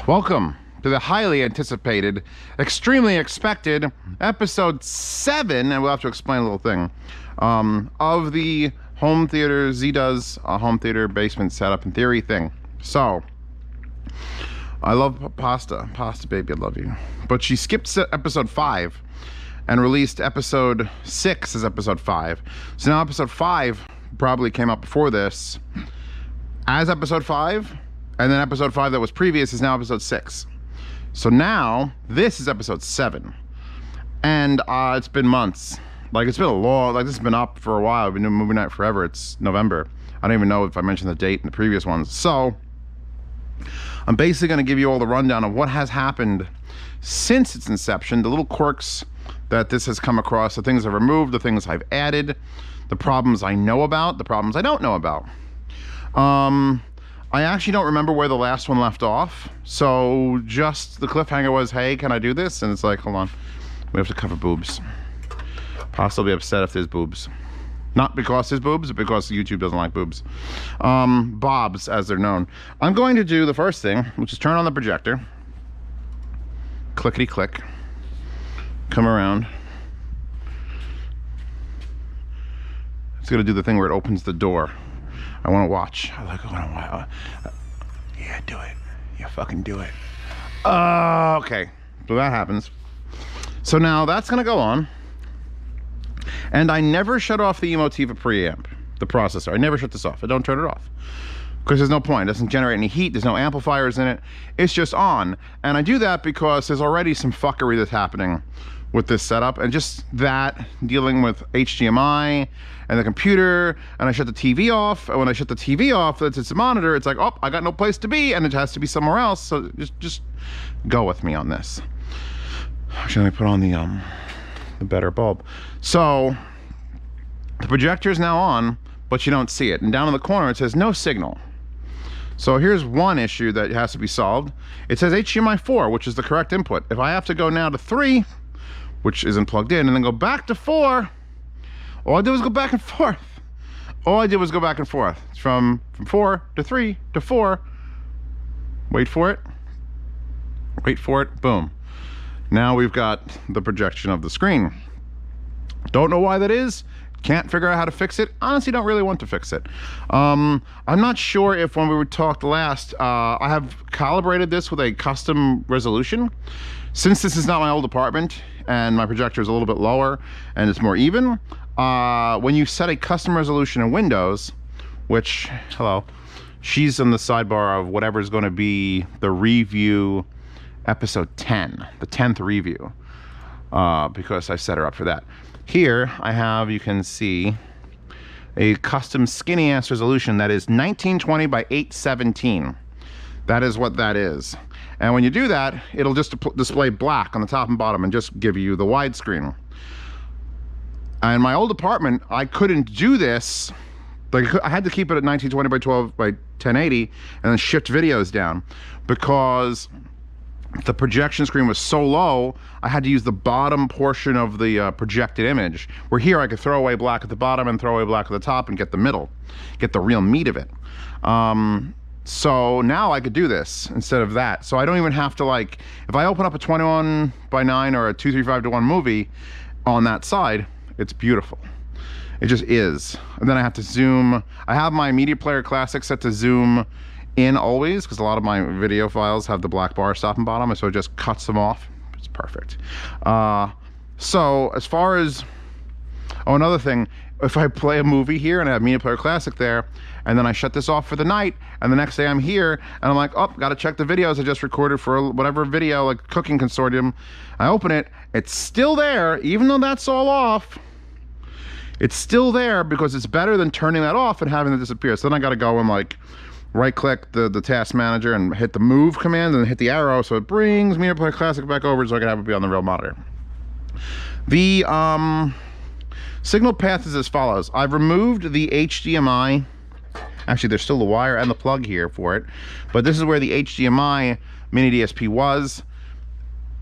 Welcome to the highly anticipated, extremely expected episode 7, and we'll have to explain a little thing, of the home theater Z does a home theater basement setup and theory thing. So, I love pasta baby, I love you. But she skipped episode 5 and released episode 6 as episode 5. So now episode 5 probably came out before this as episode 5. And then episode 5 that was previous is now episode 6. So now, this is episode 7. And it's been months. Like, it's been this has been up for a while. I've been doing movie night forever. It's November. I don't even know if I mentioned the date in the previous ones. So, I'm basically going to give you all the rundown of what has happened since its inception, the little quirks that this has come across, the things I've removed, the things I've added, the problems I know about, the problems I don't know about. I actually don't remember where the last one left off, so just the cliffhanger was, hey, can I do this? And it's like, hold on, we have to cover boobs. Possibly upset if there's boobs. Not because there's boobs, but because YouTube doesn't like boobs. Bobs, as they're known. I'm going to do the first thing, which is turn on the projector. Clickety click. Come around. It's gonna do the thing where it opens the door. I want to watch. Yeah, do it. You fucking do it. Okay. So that happens. So now that's going to go on. And I never shut off the Emotiva preamp, the processor. I never shut this off. I don't turn it off. Because there's no point. It doesn't generate any heat. There's no amplifiers in it. It's just on. And I do that because there's already some fuckery that's happening with this setup. And just that, dealing with HDMI and the computer, and I shut the TV off, and when I shut the TV off, it's a monitor, it's like, oh, I got no place to be, and it has to be somewhere else, so just go with me on this. Actually, let me put on the better bulb. So, the projector is now on, but you don't see it, and down in the corner it says no signal. So here's one issue that has to be solved. It says HDMI 4, which is the correct input. If I have to go now to 3, which isn't plugged in, and then go back to 4, all I did was go back and forth. All I did was go back and forth. It's from 4 to 3 to 4. Wait for it. Wait for it. Boom. Now we've got the projection of the screen. Don't know why that is. Can't figure out how to fix it. Honestly, don't really want to fix it. I'm not sure if when we talked last, I have calibrated this with a custom resolution. Since this is not my old apartment and my projector is a little bit lower and it's more even, when you set a custom resolution in Windows, which, hello, she's on the sidebar of whatever is going to be the review episode 10, the 10th review, because I set her up for that. Here I have, you can see, a custom skinny ass resolution that is 1920 by 817. That is what that is. And when you do that, it'll just display black on the top and bottom and just give you the widescreen. In my old apartment, I couldn't do this. Like, I had to keep it at 1920 by 12 by 1080 and then shift videos down because the projection screen was so low, I had to use the bottom portion of the projected image, where here I could throw away black at the bottom and throw away black at the top and get the middle, get the real meat of it. So now I could do this instead of that. So I don't even have to, like, if I open up a 21 by 9 or a 235 to 1 movie on that side, it's beautiful. It just is. And then I have to zoom. I have my Media Player Classic set to zoom in always, because a lot of my video files have the black bar top and bottom, and so it just cuts them off. It's perfect. So as far as, oh, another thing, if I play a movie here and I have Media Player Classic there, and then I shut this off for the night, and the next day I'm here, and I'm like, oh, gotta check the videos I just recorded for whatever video, like Cooking Consortium. I open it, it's still there, even though that's all off. It's still there because it's better than turning that off and having it disappear. So then I gotta go and, like, right-click the task manager and hit the move command and hit the arrow, so it brings Media Player Classic back over so I can have it be on the real monitor. The signal path is as follows. I've removed the HDMI. Actually, there's still the wire and the plug here for it, but this is where the HDMI mini DSP was.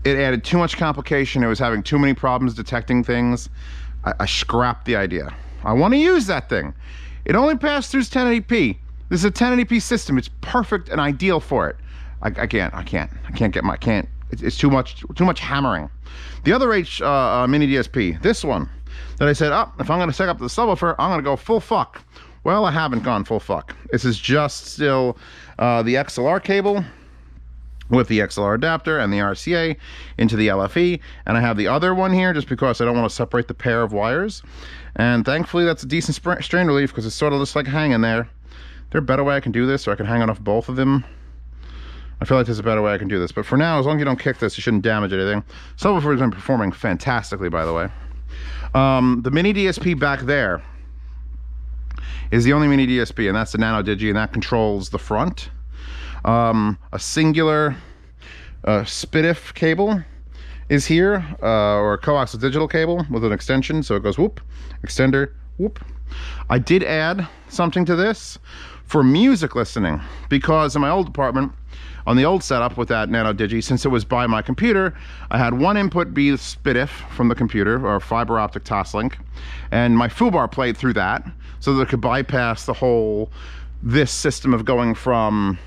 It added too much complication. It was having too many problems detecting things. I scrapped the idea. I want to use that thing. It only passed through 1080p. This is a 1080p system. It's perfect and ideal for it. I can't get my, it's too much hammering. The other mini DSP, this one, that I said, oh, if I'm gonna set up the subwoofer, I'm gonna go full fuck. Well, I haven't gone full fuck. This is just still the XLR cable with the XLR adapter and the RCA into the LFE, and I have the other one here just because I don't want to separate the pair of wires. And thankfully that's a decent strain relief, because it's sort of just like hanging there. Is there a better way I can do this, so I can hang it off both of them? I feel like there's a better way I can do this, but for now, as long as you don't kick this, you shouldn't damage anything. Subwoofer has been performing fantastically, by the way. The mini DSP back there is the only mini DSP, and that's the Nano Digi, and that controls the front. A singular SPDIF cable is here, or a coaxial digital cable with an extension, so it goes whoop, extender, whoop. I did add something to this for music listening, because in my old apartment, on the old setup with that Nano Digi, since it was by my computer, I had one input be the SPDIF from the computer, or fiber optic Toslink, and my foobar played through that, so that it could bypass the whole, this system of going from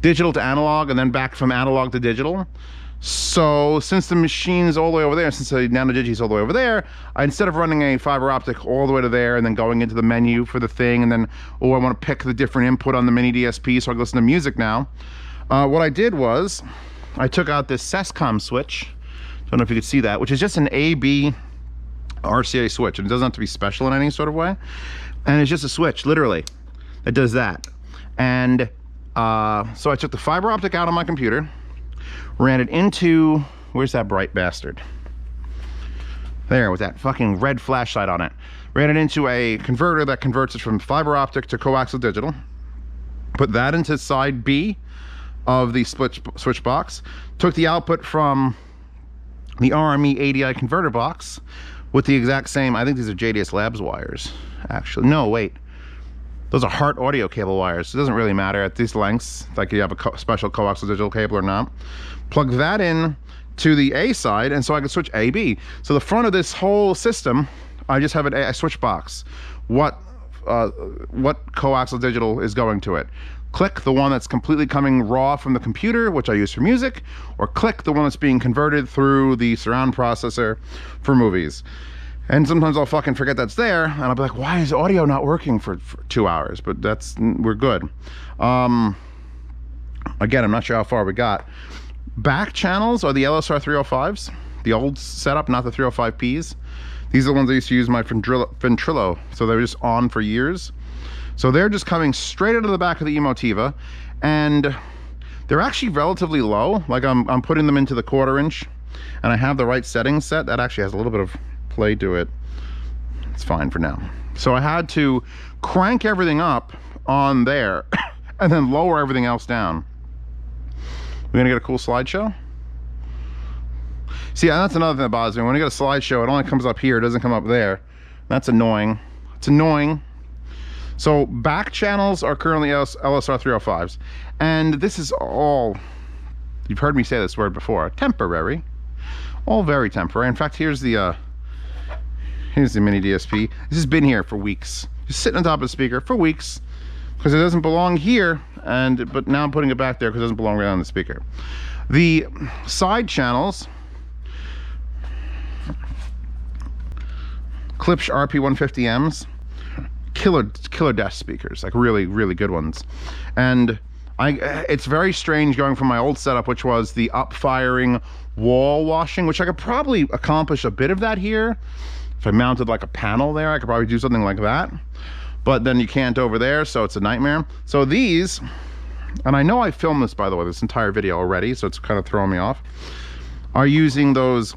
digital to analog and then back from analog to digital. So since the machine's all the way over there, since the Nano Digi's all the way over there, instead of running a fiber optic all the way to there and then going into the menu for the thing, and then, oh, I want to pick the different input on the mini DSP so I can listen to music now, what I did was I took out this SESCOM switch. Don't know if you could see that, which is just an AB RCA switch, and it doesn't have to be special in any sort of way, and it's just a switch, literally, that does that. And so I took the fiber optic out on my computer, ran it into, where's that bright bastard? There, with that fucking red flashlight on it. Ran it into a converter that converts it from fiber optic to coaxial digital. Put that into side B of the switch box. Took the output from the RME ADI converter box with the exact same, I think these are JDS Labs wires, actually. No, wait. Those are Hart audio cable wires. It doesn't really matter at these lengths, like you have a special coaxial digital cable or not. Plug that in to the A side, and so I can switch A-B. So the front of this whole system, I just have a switch box. What coaxial digital is going to it? Click the one that's completely coming raw from the computer, which I use for music, or click the one that's being converted through the surround processor for movies. And sometimes I'll fucking forget that's there, and I'll be like, why is audio not working for 2 hours? But we're good. Again, I'm not sure how far we got. Back channels are the LSR 305s, the old setup, not the 305Ps. These are the ones I used to use my Ventrilo, so they were just on for years. So they're just coming straight out of the back of the Emotiva, and they're actually relatively low. Like I'm putting them into the 1/4 inch, and I have the right settings set. That actually has a little bit of play to it. It's fine for now. So I had to crank everything up on there and then lower everything else down. We're gonna get a cool slideshow. See, that's another thing that bothers me. When you get a slideshow, it only comes up here, it doesn't come up there. That's annoying. It's annoying. So back channels are currently LSR 305s, and this is all, you've heard me say this word before, temporary. All very temporary. In fact, here's the mini DSP. This has been here for weeks, just sitting on top of the speaker for weeks, because it doesn't belong here, but now I'm putting it back there because it doesn't belong right on the speaker. The side channels, Klipsch RP150Ms, killer desk speakers, like really, really good ones. And it's very strange going from my old setup, which was the up-firing wall washing, which I could probably accomplish a bit of that here. If I mounted like a panel there, I could probably do something like that. But then you can't over there, so it's a nightmare. So these, and I know I filmed this, by the way, this entire video already, so it's kind of throwing me off, are using those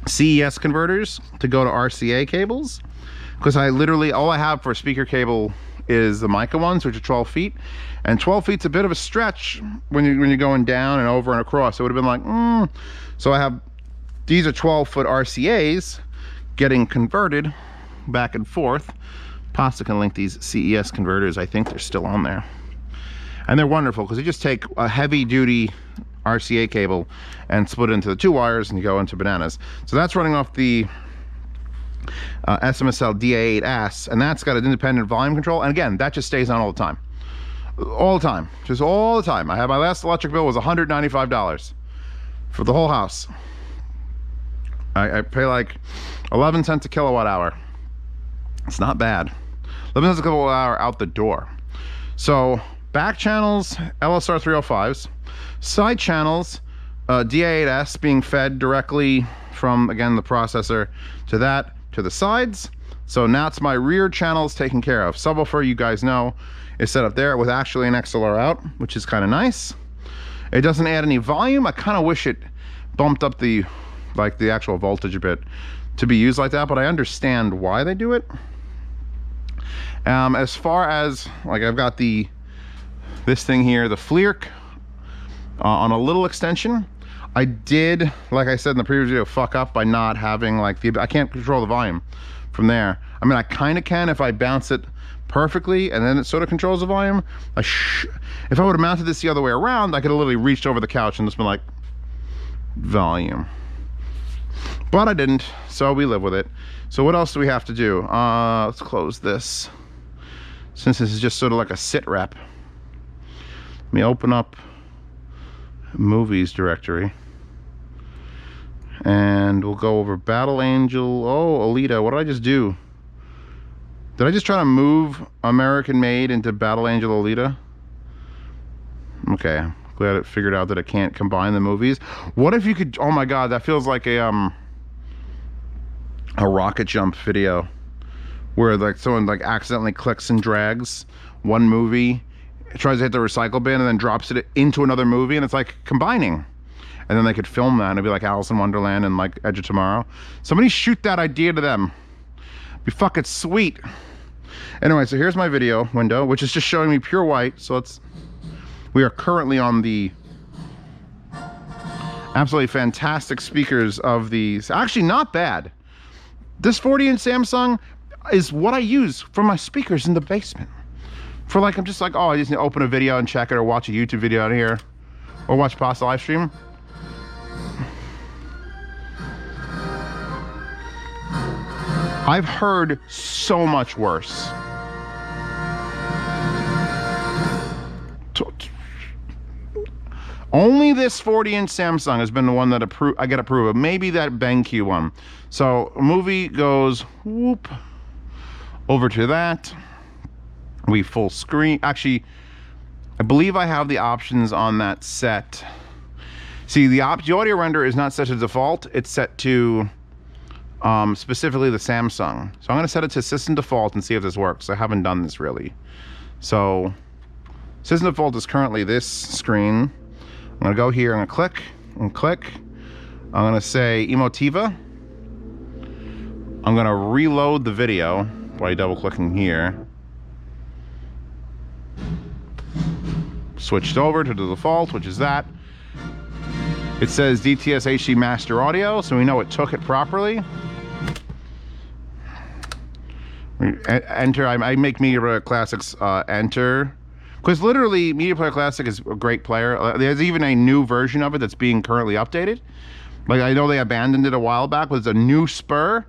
CES converters to go to RCA cables. Because I literally, all I have for a speaker cable is the mica ones, which are 12 feet. And 12 feet's a bit of a stretch when you're going down and over and across. It would have been like, So I have, these are 12-foot RCAs getting converted back and forth. Pasta can link these CES converters. I think they're still on there. And they're wonderful because you just take a heavy-duty RCA cable and split it into the 2 wires and you go into bananas. So that's running off the SMSL DA8S, and that's got an independent volume control, and again, that just stays on all the time. All the time, just all the time. I had my last electric bill was $195 for the whole house. I pay like 11 cents a kilowatt hour. It's not bad. 11 cents a kilowatt hour out the door. So back channels, LSR 305s, side channels, DA8S being fed directly from, again, the processor to that, to the sides. So now it's my rear channels taken care of. Subwoofer, you guys know, is set up there with actually an XLR out, which is kind of nice. It doesn't add any volume. I kind of wish it bumped up the actual voltage a bit to be used like that, but I understand why they do it. As far as, like, I've got this thing here, the FLIRC, on a little extension. I did, like I said in the previous video, fuck up by not having, like, I can't control the volume from there. I mean, I kind of can if I bounce it perfectly, and then it sort of controls the volume. If I would have mounted this the other way around, I could have literally reached over the couch and just been like, volume. But I didn't, so we live with it. So what else do we have to do? Let's close this, since this is just sort of like a sit rep. Let me open up movies directory, and we'll go over Battle Angel. Oh, Alita, what did I just do? Did I just try to move American Made into Battle Angel Alita? Okay, glad it figured out that it can't combine the movies. What if you could? Oh my god, that feels like a rocket jump video where, like, someone, like, accidentally clicks and drags one movie, tries to hit the recycle bin, and then drops it into another movie, and it's like combining. And then they could film that, and it'd be like Alice in Wonderland and like Edge of Tomorrow. Somebody shoot that idea to them. Be fucking sweet. Anyway, so here's my video window, which is just showing me pure white. So we are currently on the absolutely fantastic speakers of these. Actually, not bad. This 40-inch Samsung is what I use for my speakers in the basement. For, like, I'm just like, oh, I just need to open a video and check it, or watch a YouTube video out here, or watch past the live stream. I've heard so much worse. Only this 40-inch Samsung has been the one that I get approved of. Maybe that BenQ one. So movie goes whoop over to that. We full screen. Actually, I believe I have the options on that set. See, the audio render is not set to default. It's set to specifically the Samsung. So I'm going to set it to system default and see if this works. I haven't done this really. So system default is currently this screen. I'm going to go here, I'm going to click and click. I'm going to say Emotiva. I'm going to reload the video by double clicking here. Switched over to the default, which is that. It says DTS HD Master Audio, so we know it took it properly. Enter, I make Media Player Classics enter. Because literally, Media Player Classic is a great player. There's even a new version of it that's being currently updated. Like, I know they abandoned it a while back, but it's a new spur.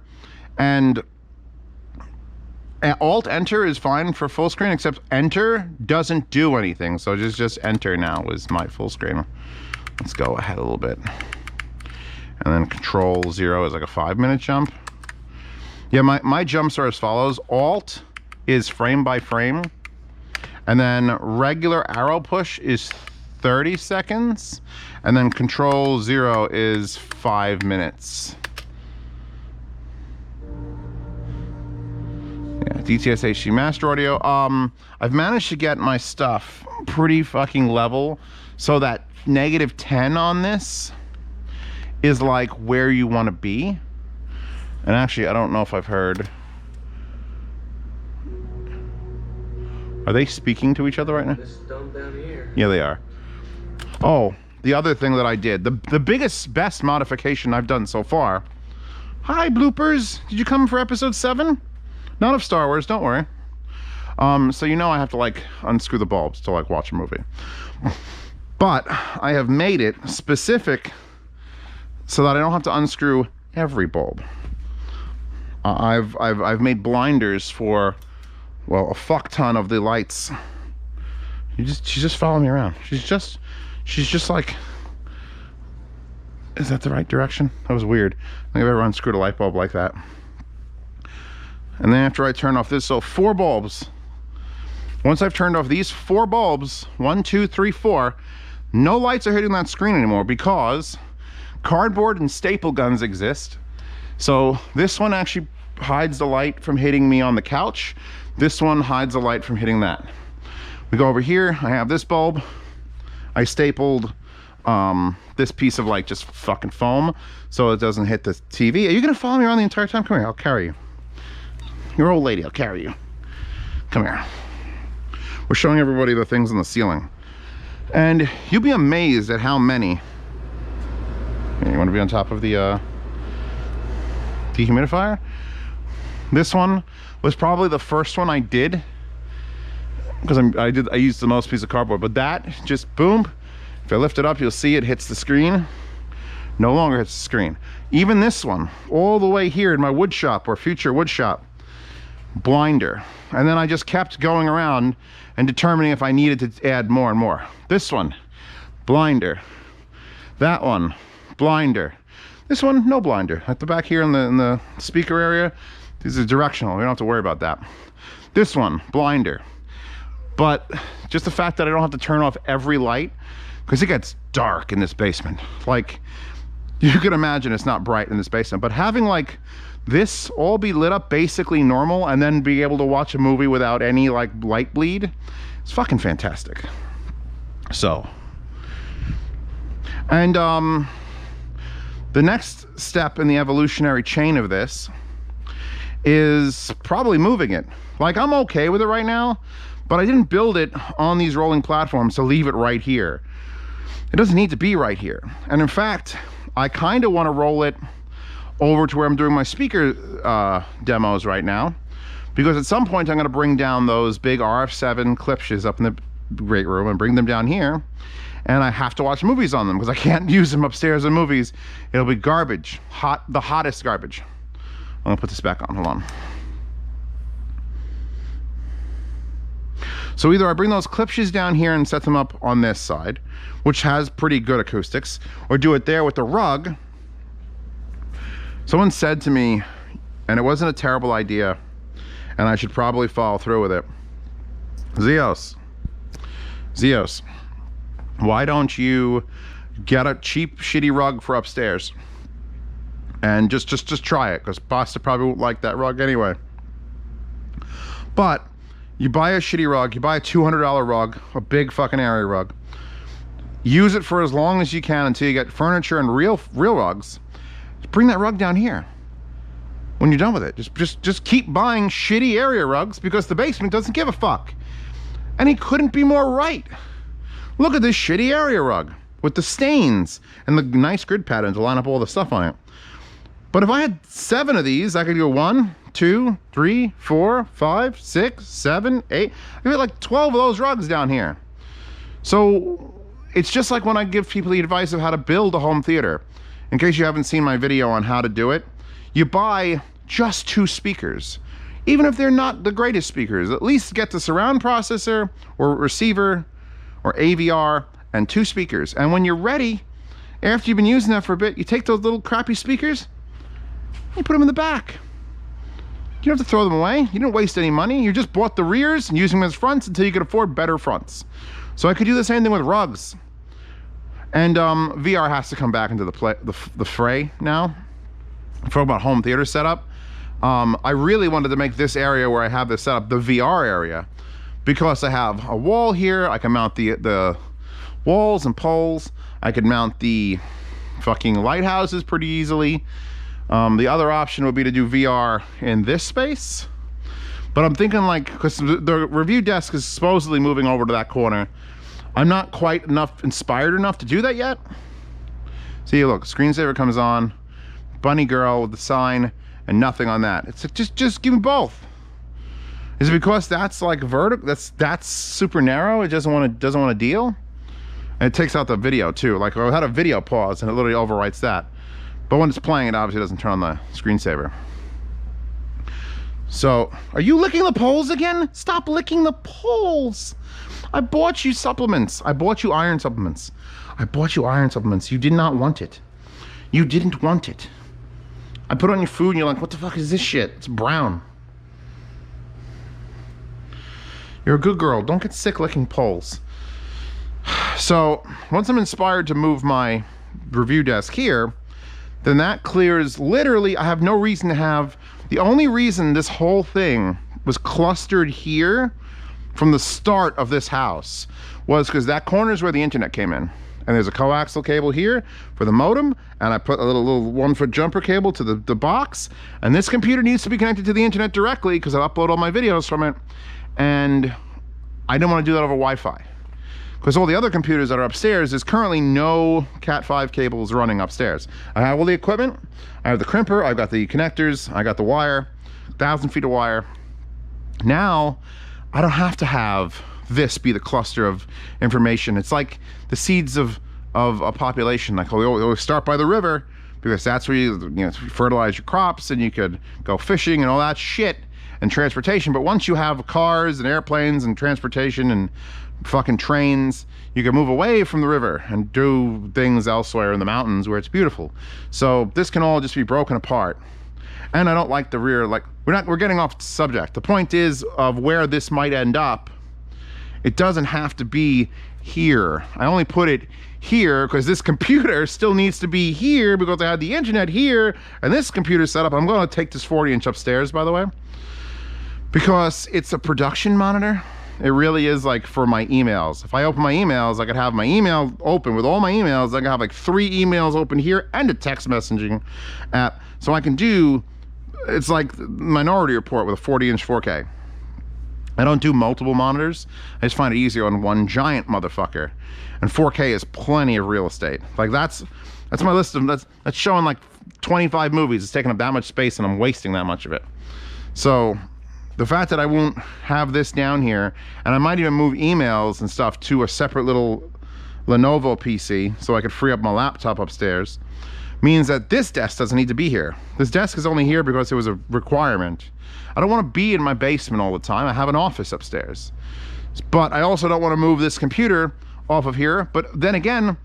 And Alt-Enter is fine for full screen, except Enter doesn't do anything. So just Enter now is my full screen. Let's go ahead a little bit. And then Control-0 is like a 5-minute jump. Yeah, my jumps are as follows. Alt is frame by frame. And then regular arrow push is 30 seconds. And then Control-0 is 5 minutes. Yeah, DTS HD Master Audio. I've managed to get my stuff pretty fucking level so that -10 on this is like where you want to be. And actually, I don't know if I've heard. Are they speaking to each other right now? Down here. Yeah, they are. Oh, the other thing that I did, the best modification I've done so far. Hi, bloopers. Did you come for episode 7? Not of Star Wars, don't worry. So you know I have to, like, unscrew the bulbs to, like, watch a movie. But I have made it specific so that I don't have to unscrew every bulb. I've made blinders for, well, a fuck ton of the lights She's just following me around. She's just like, is that the right direction? That was weird. I think I've ever unscrewed a light bulb like that. And then after I turn off this, so 4 bulbs. Once I've turned off these 4 bulbs, 1, 2, 3, 4, no lights are hitting that screen anymore because cardboard and staple guns exist. So this one actually hides the light from hitting me on the couch. This one hides the light from hitting that. We go over here, I have this bulb. I stapled this piece of like just fucking foam so it doesn't hit the TV. Are you gonna follow me around the entire time? Come here, I'll carry you. You're an old lady, I'll carry you. Come here. We're showing everybody the things on the ceiling. And you'll be amazed at how many. Here, you wanna be on top of the dehumidifier? This one was probably the first one I did because I used the most piece of cardboard, but that just boom. If I lift it up, you'll see it hits the screen. No longer hits the screen. Even this one, all the way here in my wood shop or future wood shop, blinder. And then I just kept going around and determining if I needed to add more and more. This one, blinder. That one, blinder. This one, no blinder. At the back here in the speaker area, these are directional. We don't have to worry about that. This one, blinder. But just the fact that I don't have to turn off every light, because it gets dark in this basement. Like, you can imagine it's not bright in this basement, but having like this all be lit up basically normal and then be able to watch a movie without any like light bleed, it's fucking fantastic. So, and the next step in the evolutionary chain of this is probably moving it. Like, I'm okay with it right now, but I didn't build it on these rolling platforms to leave it right here. It doesn't need to be right here. And in fact, I kind of want to roll it over to where I'm doing my speaker demos right now, because at some point I'm going to bring down those big RF7 clipshes up in the great room and bring them down here, and I have to watch movies on them because I can't use them upstairs in movies. It'll be garbage, the hottest garbage. I'm gonna put this back on, hold on. So either I bring those clipshes down here and set them up on this side, which has pretty good acoustics, or do it there with the rug. Someone said to me, and it wasn't a terrible idea, and I should probably follow through with it. Zeos, why don't you get a cheap, shitty rug for upstairs? And just try it, because Pasta probably won't like that rug anyway. But you buy a shitty rug, you buy a $200 rug, a big fucking area rug. Use it for as long as you can until you get furniture and real rugs. Just bring that rug down here when you're done with it. Just keep buying shitty area rugs because the basement doesn't give a fuck. And he couldn't be more right. Look at this shitty area rug with the stains and the nice grid pattern to line up all the stuff on it. But if I had 7 of these, I could go 1, 2, 3, 4, 5, 6, 7, 8. I could get like 12 of those rugs down here. So it's just like when I give people the advice of how to build a home theater. In case you haven't seen my video on how to do it, you buy just 2 speakers. Even if they're not the greatest speakers, at least get the surround processor or receiver or AVR and 2 speakers. And when you're ready, after you've been using that for a bit, you take those little crappy speakers, you put them in the back. You don't have to throw them away. You didn't waste any money. You just bought the rears and using them as fronts until you could afford better fronts. So I could do the same thing with rugs. And VR has to come back into the fray now. For about home theater setup. I really wanted to make this area where I have this set up the VR area, because I have a wall here. I can mount the walls and poles. I could mount the fucking lighthouses pretty easily. The other option would be to do VR in this space, but I'm thinking, like, because the review desk is supposedly moving over to that corner, I'm not quite inspired enough to do that yet. See, look, screensaver comes on, bunny girl with the sign, and nothing on that. It's like, just give me both. Is it because that's like vertical? That's super narrow. It doesn't want to deal, and it takes out the video too. Like, I had a video pause, and it literally overwrites that. But when it's playing, it obviously doesn't turn on the screensaver. So, are you licking the poles again? Stop licking the poles. I bought you supplements. I bought you iron supplements. I bought you iron supplements. You did not want it. You didn't want it. I put it on your food and you're like, what the fuck is this shit? It's brown. You're a good girl. Don't get sick licking poles. So, once I'm inspired to move my review desk here, then that clears, literally, I have no reason to have, the only reason this whole thing was clustered here from the start of this house was because that corner is where the internet came in. And there's a coaxial cable here for the modem, and I put a little 1-foot jumper cable to the box, and this computer needs to be connected to the internet directly because I upload all my videos from it, and I didn't want to do that over Wi-Fi. Because all the other computers that are upstairs, there's currently no Cat 5 cables running upstairs. I have all the equipment, I have the crimper, I've got the connectors, I got the wire, 1,000 feet of wire. Now, I don't have to have this be the cluster of information. It's like the seeds of a population. Like we always start by the river because that's where you fertilize your crops and you could go fishing and all that shit and transportation. But once you have cars and airplanes and transportation and fucking trains, you can move away from the river and do things elsewhere in the mountains where it's beautiful. So this can all just be broken apart. And I don't like the rear, like we're getting off the subject. The point is of where this might end up. It doesn't have to be here. I only put it here because this computer still needs to be here because I had the internet here and this computer setup. I'm going to take this 40-inch upstairs, by the way, because it's a production monitor. It really is like for my emails. If I open my emails, I could have my email open with all my emails. I could have like 3 emails open here and a text messaging app. So I can do, it's like Minority Report with a 40-inch 4K. I don't do multiple monitors. I just find it easier on one giant motherfucker. And 4K is plenty of real estate. Like that's my list of, that's showing like 25 movies. It's taking up that much space and I'm wasting that much of it. So the fact that I won't have this down here, and I might even move emails and stuff to a separate little Lenovo PC so I could free up my laptop upstairs, means that this desk doesn't need to be here. This desk is only here because it was a requirement. I don't want to be in my basement all the time. I have an office upstairs. But I also don't want to move this computer off of here. But then again,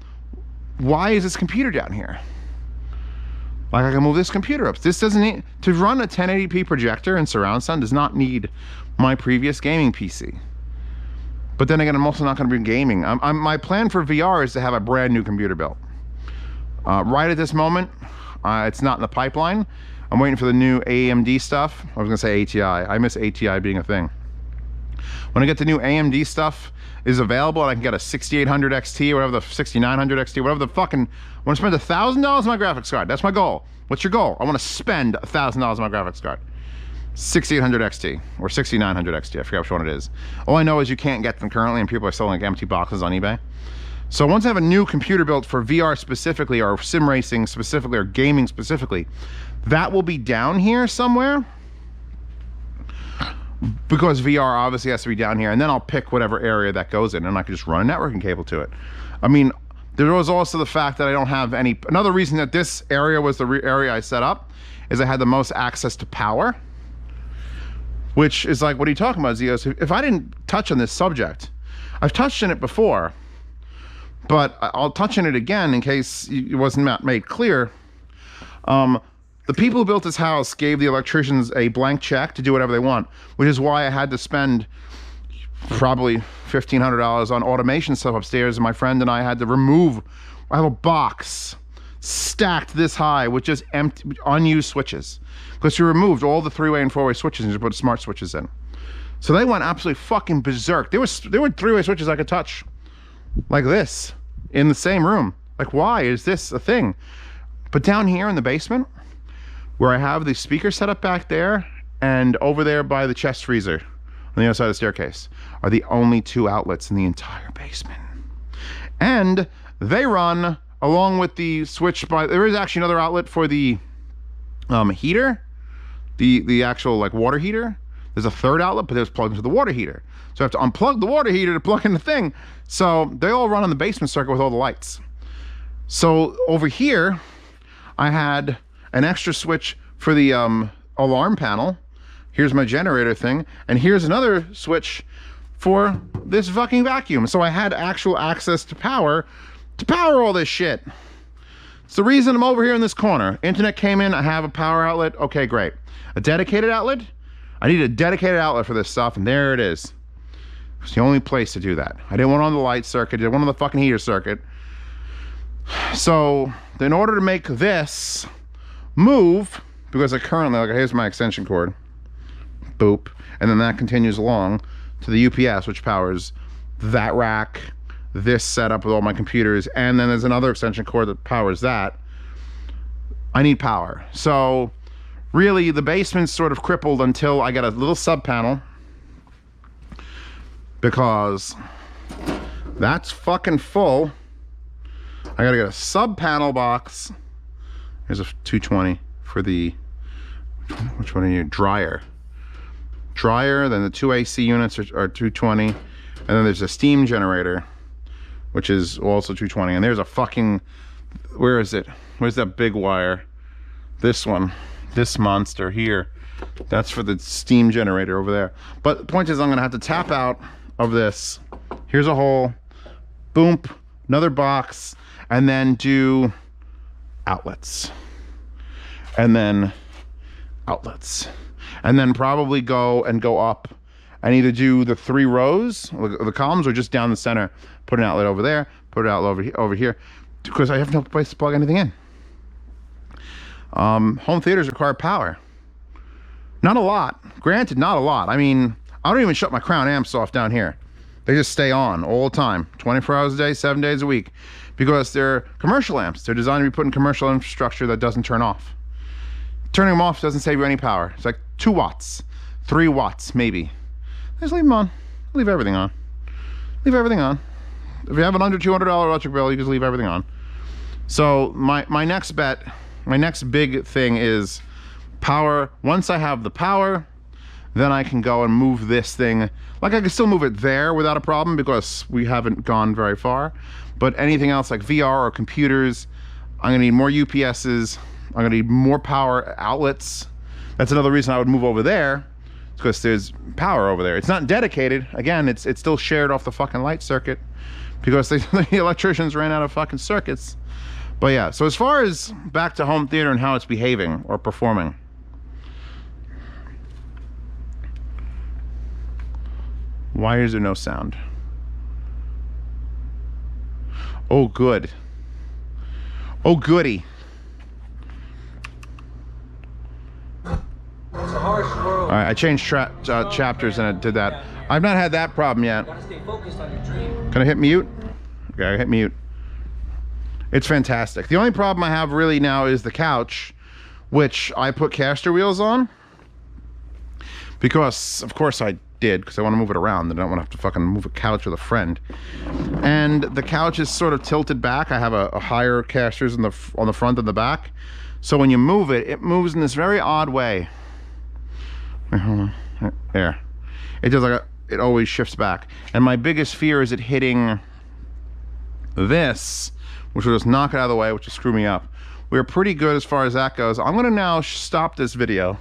why is this computer down here? Like I can move this computer up. This doesn't need, to run a 1080p projector and surround sound does not need my previous gaming PC. But then again, I'm also not going to be gaming. My plan for VR is to have a brand new computer built. Right at this moment, it's not in the pipeline. I'm waiting for the new AMD stuff. I was gonna say ATI. I miss ATI being a thing. When I get the new AMD stuff is available and I can get a 6800 XT or whatever, the 6900 XT, whatever the fucking, I wanna spend $1,000 on my graphics card. That's my goal. What's your goal? I wanna spend $1,000 on my graphics card. 6800 XT or 6900 XT, I forget which one it is. All I know is you can't get them currently and people are selling like empty boxes on eBay. So once I have a new computer built for VR specifically, or sim racing specifically, or gaming specifically, that will be down here somewhere. Because VR obviously has to be down here, and then I'll pick whatever area that goes in, and I can just run a networking cable to it. I mean, there was also the fact that I don't have any, another reason that this area was the area I set up, is I had the most access to power. Which is like, what are you talking about, Zeos? If I didn't touch on this subject, I've touched on it before, but I'll touch on it again in case it wasn't made clear. The people who built this house gave the electricians a blank check to do whatever they want, which is why I had to spend probably $1,500 on automation stuff upstairs, and my friend and I had to remove, I have a box stacked this high with just empty, unused switches. Because we removed all the 3-way and 4-way switches and just put smart switches in. So they went absolutely fucking berserk. There were 3-way switches I could touch. Like this, in the same room. Like, why is this a thing? But down here in the basement, where I have the speaker set up back there, and over there by the chest freezer, on the other side of the staircase, are the only 2 outlets in the entire basement. And they run, along with the switch by, there is actually another outlet for the heater, the actual like water heater. There's a 3rd outlet, but it's plugged into the water heater. So I have to unplug the water heater to plug in the thing. So they all run on the basement circuit with all the lights. So over here, I had an extra switch for the alarm panel Here's my generator thing, and here's another switch for this fucking vacuum. So I had actual access to power all this shit. It's the reason I'm over here in this corner. Internet came in, I have a power outlet. Okay, great. A dedicated outlet? I need a dedicated outlet for this stuff, and there it is. It's the only place to do that. I didn't want it on the light circuit, I didn't want it on the fucking heater circuit. So, in order to make this move, because I currently, like, here's my extension cord. Boop. And then that continues along to the UPS, which powers that rack, this setup with all my computers, and then there's another extension cord that powers that. I need power. So, really, the basement's sort of crippled until I get a little sub panel, because that's fucking full. I gotta get a sub panel box. Here's a 220 for the, which one are you? Dryer. Then the two AC units are 220. And then there's a steam generator, which is also 220. And there's a fucking, where is it? Where's that big wire? This one, this monster here. That's for the steam generator over there. But the point is, I'm gonna have to tap out of this. Here's a hole, boom, another box, and then do outlets, and then outlets, and then probably go up and either do the 3 rows, the columns, or just down the center, put an outlet over there, put an outlet over here, because I have no place to plug anything in. Home theaters require power. Not a lot. Granted, not a lot. I mean, I don't even shut my Crown amps off down here. They just stay on all the time, 24 hours a day, 7 days a week, because they're commercial amps. They're designed to be put in commercial infrastructure that doesn't turn off. Turning them off doesn't save you any power. It's like 2 watts, 3 watts, maybe. Just leave them on. Leave everything on. Leave everything on. If you have an under $200 electric bill, you just leave everything on. So my next bet, my next big thing is power. Once I have the power, then I can go and move this thing. Like, I can still move it there without a problem because we haven't gone very far. But anything else like VR or computers, I'm gonna need more UPSs. I'm gonna need more power outlets. That's another reason I would move over there, because there's power over there. It's not dedicated. Again, it's still shared off the fucking light circuit because the electricians ran out of fucking circuits. But yeah, so as far as back to home theater and how it's behaving or performing. Why is there no sound? Oh, good. Oh, goody. It's a harsh world. All right, I changed chapters and it did that. I've not had that problem yet. You gotta stay focused on your dream. Can I hit mute? Okay, I hit mute. It's fantastic. The only problem I have really now is the couch, which I put caster wheels on. Because, of course I did, because I want to move it around. I don't want to have to fucking move a couch with a friend. And the couch is sort of tilted back. I have a higher casters on the front and the back. So when you move it, it moves in this very odd way. There. It does like it always shifts back. And my biggest fear is it hitting this, which will just knock it out of the way, which will screw me up. We're pretty good as far as that goes. I'm gonna now stop this video.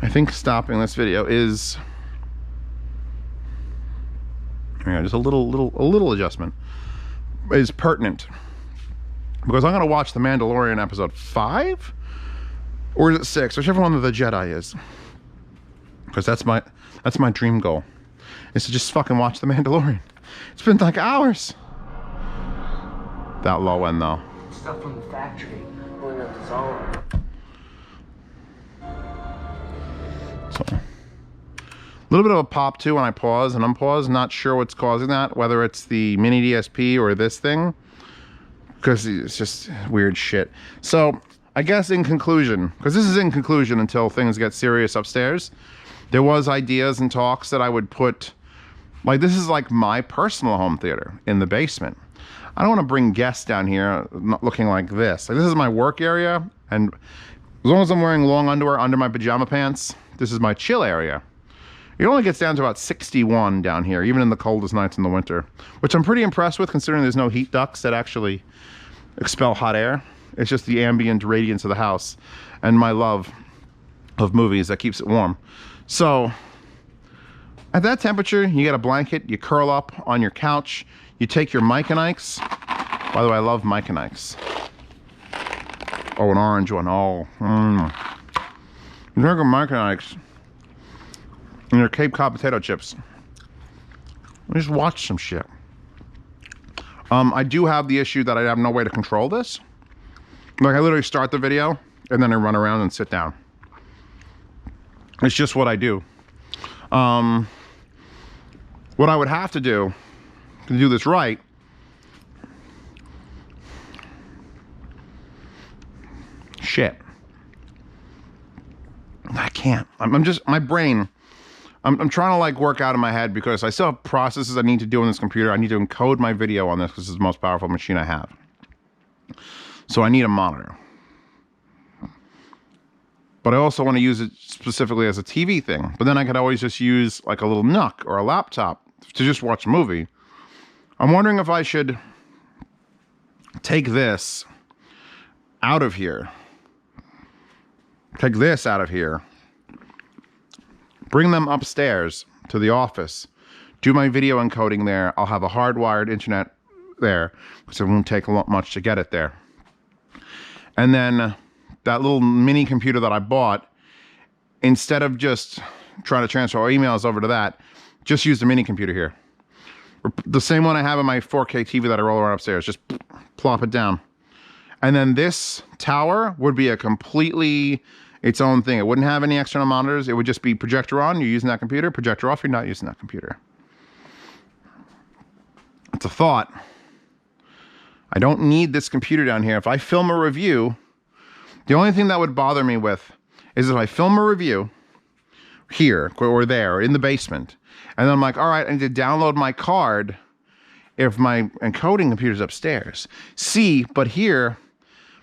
I think stopping this video is, yeah, just a little adjustment is pertinent, because I'm gonna watch The Mandalorian episode 5, or is it 6, whichever one of the Jedi is, because that's my dream goal, is to just fucking watch The Mandalorian. It's been like hours. That low end though. Stuff from the factory going up the zone. So, a little bit of a pop too when I pause and unpause. Not sure what's causing that, whether it's the mini DSP or this thing, because it's just weird shit. So I guess in conclusion, because this is in conclusion until things get serious upstairs, there was ideas and talks that I would put, like, this is like my personal home theater in the basement. I don't want to bring guests down here looking like this. Like, this is my work area, and as long as I'm wearing long underwear under my pajama pants, this is my chill area. It only gets down to about 61 down here, even in the coldest nights in the winter, which I'm pretty impressed with, considering there's no heat ducts that actually expel hot air. It's just the ambient radiance of the house and my love of movies that keeps it warm. So at that temperature, you get a blanket, you curl up on your couch, you take your Mike and Ike's. By the way, I love Mike and Ike's. Oh, an orange one. Oh, You drink a Mike and Ike's and your Cape Cod potato chips. Just watch some shit. I do have the issue that I have no way to control this. Like, I literally start the video and then I run around and sit down. It's just what I do. What I would have to do to do this right shit. I can't. I'm just, my brain, I'm trying to like work out in my head because I still have processes I need to do on this computer. I need to encode my video on this because this is the most powerful machine I have. So I need a monitor. But I also want to use it specifically as a TV thing. But then I could always just use like a little NUC or a laptop to just watch a movie. I'm wondering if I should take this out of here. Take this out of here. Bring them upstairs to the office. Do my video encoding there. I'll have a hardwired internet there because it won't take much to get it there. And then that little mini computer that I bought, instead of just trying to transfer our emails over to that, just use the mini computer here. The same one I have in my 4K TV that I roll around upstairs. Just plop it down. And then this tower would be a completely its own thing. It wouldn't have any external monitors. It would just be projector on, you're using that computer, projector off, you're not using that computer. It's a thought. I don't need this computer down here. If I film a review, the only thing that would bother me with is if I film a review here or there or in the basement, and then I'm like, all right, I need to download my card if my encoding computer's upstairs. See, but here,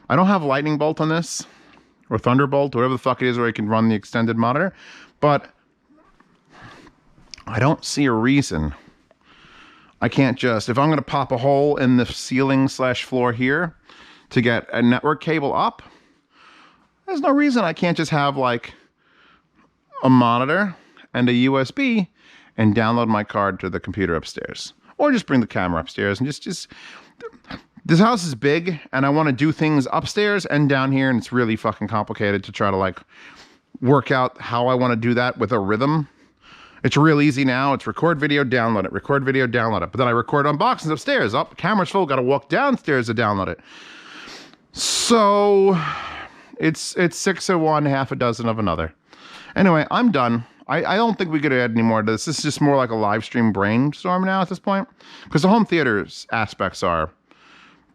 I don't have lightning bolt on this, or Thunderbolt, or whatever the fuck it is where you can run the extended monitor, but I don't see a reason I can't just, if I'm gonna pop a hole in the ceiling / floor here to get a network cable up, there's no reason I can't just have like a monitor and a USB and download my card to the computer upstairs. Or just bring the camera upstairs and just this house is big and I want to do things upstairs and down here, and it's really fucking complicated to try to like work out how I want to do that with a rhythm. It's real easy now. It's record video, download it, record video, download it. But then I record unboxings upstairs. Up, camera's full, gotta walk downstairs to download it. So it's 6 of one, half a dozen of another. Anyway, I'm done. I don't think we could add any more to this. This is just more like a live stream brainstorm now at this point. Because the home theater's aspects are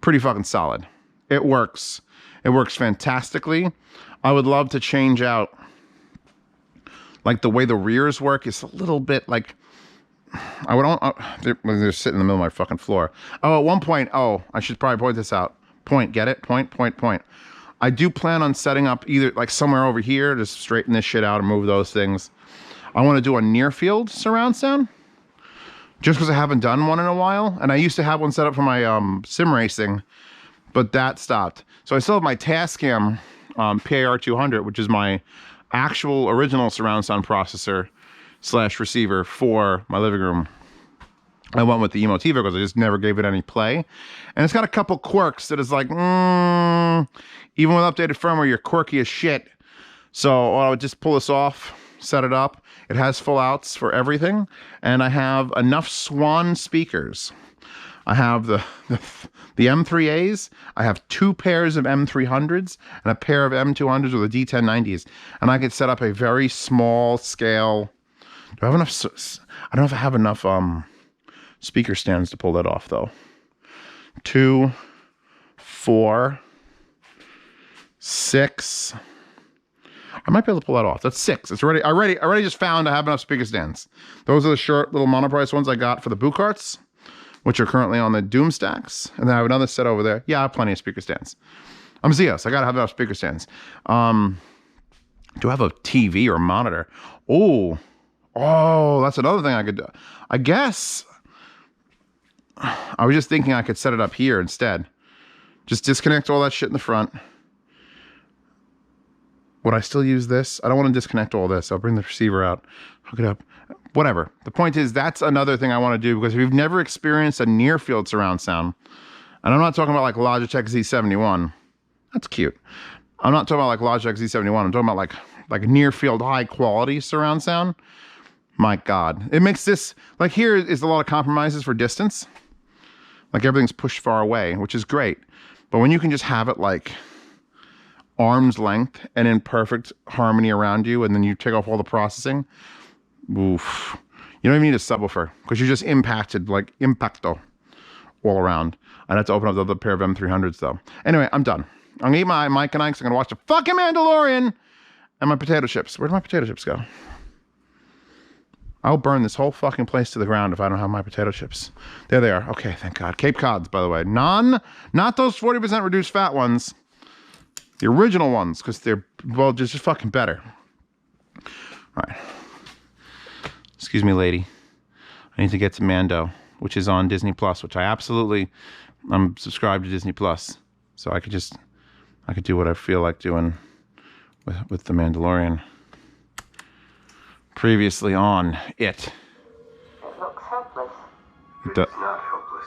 pretty fucking solid. It works. It works fantastically. I would love to change out like the way the rears work is a little bit like, I would, they're sitting in the middle of my fucking floor. Oh, at one point, I should probably point this out. Point, get it? Point. I do plan on setting up either like somewhere over here, just straighten this shit out and move those things. I want to do a near field surround sound, just because I haven't done one in a while. And I used to have one set up for my sim racing, but that stopped. So I still have my Tascam PAR 200, which is my actual original surround sound processor / receiver for my living room. I went with the Emotiva because I just never gave it any play. And it's got a couple quirks that is like, even with updated firmware, you're quirky as shit. So I would just pull this off, set it up. It has full outs for everything. And I have enough Swan speakers. I have the M3As. I have 2 pairs of M300s and a pair of M200s with a D1090s. And I could set up a very small scale. Do I have enough? I don't know if I have enough speaker stands to pull that off though. 2, 4, 6. I might be able to pull that off. That's 6. It's already. I already just found I have enough speaker stands. Those are the short little monoprice ones I got for the boot carts, which are currently on the Doom stacks. And then I have another set over there. Yeah, I have plenty of speaker stands. I'm Zeus. I gotta have enough speaker stands. Do I have a TV or a monitor? Oh, that's another thing I could do. I guess I was just thinking I could set it up here instead. Just disconnect all that shit in the front. Would I still use this? I don't want to disconnect all this. I'll bring the receiver out, hook it up, whatever. The point is, that's another thing I want to do, because if you've never experienced a near field surround sound, and I'm not talking about like Logitech Z71, that's cute. I'm not talking about like Logitech Z71. I'm talking about like near field high quality surround sound. My God, it makes this, like, here is a lot of compromises for distance. Like everything's pushed far away, which is great. But when you can just have it like arm's length and in perfect harmony around you, and then you take off all the processing, oof. You don't even need a subwoofer, because you're just impacted, like impacto all around. I'd have to open up the other pair of M300s though. Anyway, I'm done. I'm gonna eat my Mike and Ike's. I'm gonna watch the fucking Mandalorian and my potato chips. Where'd my potato chips go? I'll burn this whole fucking place to the ground if I don't have my potato chips. There they are. Okay, thank God. Cape Cods, by the way. Not those 40% reduced fat ones. The original ones, because they're, well, just fucking better. All right. Excuse me, lady. I need to get to Mando, which is on Disney Plus, which I'm subscribed to Disney Plus. So I could do what I feel like doing with The Mandalorian. Previously on it. It looks helpless. It's not helpless.